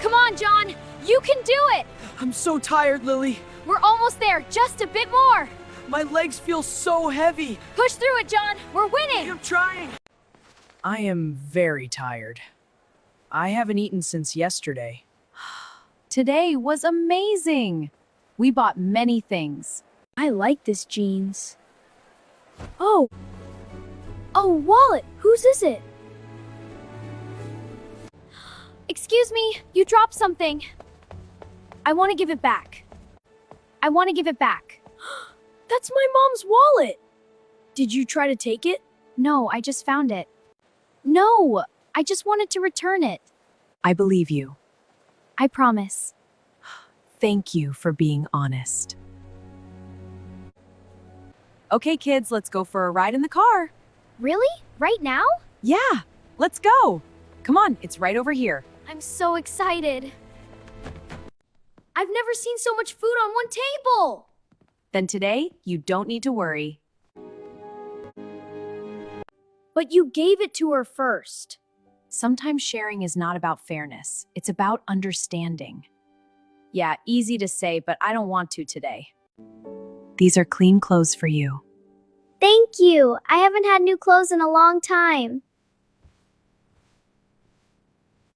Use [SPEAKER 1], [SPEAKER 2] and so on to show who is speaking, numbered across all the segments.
[SPEAKER 1] Come on, John! You can do it!
[SPEAKER 2] I'm so tired, Lily.
[SPEAKER 1] We're almost there, just a bit more!
[SPEAKER 2] My legs feel so heavy.
[SPEAKER 1] Push through it, John! We're winning!
[SPEAKER 2] I'm trying. I am very tired. I haven't eaten since yesterday.
[SPEAKER 3] Today was amazing. We bought many things.
[SPEAKER 1] I like this jeans. Oh, wallet! Whose is it? Excuse me, you dropped something. I want to give it back. That's my mom's wallet! Did you try to take it?
[SPEAKER 3] No, I just found it.
[SPEAKER 1] No, I just wanted to return it.
[SPEAKER 3] I believe you.
[SPEAKER 1] I promise.
[SPEAKER 3] Thank you for being honest. Okay, kids, let's go for a ride in the car.
[SPEAKER 1] Really? Right now?
[SPEAKER 3] Yeah, let's go. Come on, it's right over here.
[SPEAKER 1] I'm so excited. I've never seen so much food on one table!
[SPEAKER 3] Then today, you don't need to worry.
[SPEAKER 1] But you gave it to her first.
[SPEAKER 3] Sometimes sharing is not about fairness. It's about understanding. Yeah, easy to say, but I don't want to today. These are clean clothes for you.
[SPEAKER 1] Thank you. I haven't had new clothes in a long time.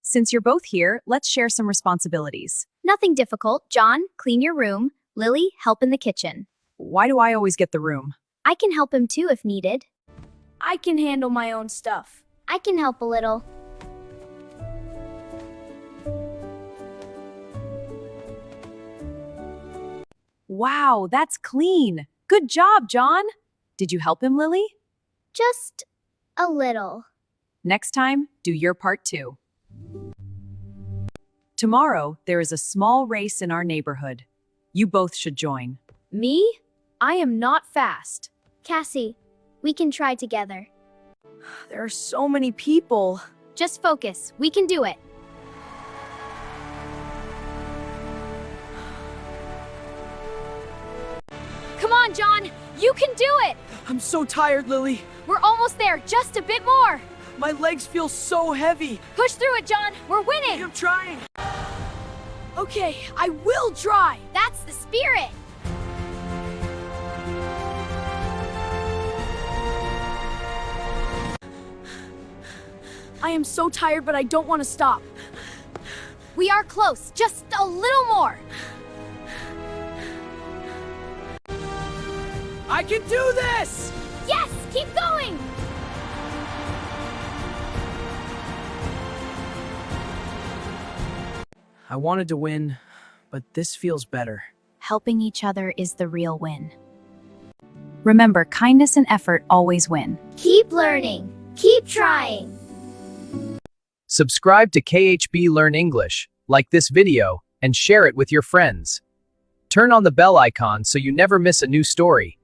[SPEAKER 3] Since you're both here, let's share some responsibilities.
[SPEAKER 1] Nothing difficult. John, clean your room. Lily, help in the kitchen.
[SPEAKER 3] Why do I always get the room?
[SPEAKER 1] I can help him too if needed.
[SPEAKER 2] I can handle my own stuff.
[SPEAKER 1] I can help a little.
[SPEAKER 3] Wow, that's clean. Good job, John. Did you help him, Lily?
[SPEAKER 1] Just a little.
[SPEAKER 3] Next time, do your part too. Tomorrow, there is a small race in our neighborhood. You both should join.
[SPEAKER 1] Me? I am not fast. Cassie, we can try together.
[SPEAKER 2] There are so many people.
[SPEAKER 1] Just focus. We can do it. Come on, John! You can do it!
[SPEAKER 2] I'm so tired, Lily.
[SPEAKER 1] We're almost there, just a bit more!
[SPEAKER 2] My legs feel so heavy.
[SPEAKER 1] Push through it, John! We're winning!
[SPEAKER 2] I'm trying. Okay, I will try.
[SPEAKER 1] That's the spirit!
[SPEAKER 2] I am so tired, but I don't want to stop.
[SPEAKER 1] We are close, just a little more!
[SPEAKER 2] I can do this!
[SPEAKER 1] Yes! Keep going!
[SPEAKER 2] I wanted to win, but this feels better.
[SPEAKER 3] Helping each other is the real win. Remember, kindness and effort always win.
[SPEAKER 1] Keep learning. Keep trying.
[SPEAKER 4] Subscribe to KHB Learn English, like this video, and share it with your friends. Turn on the bell icon so you never miss a new story.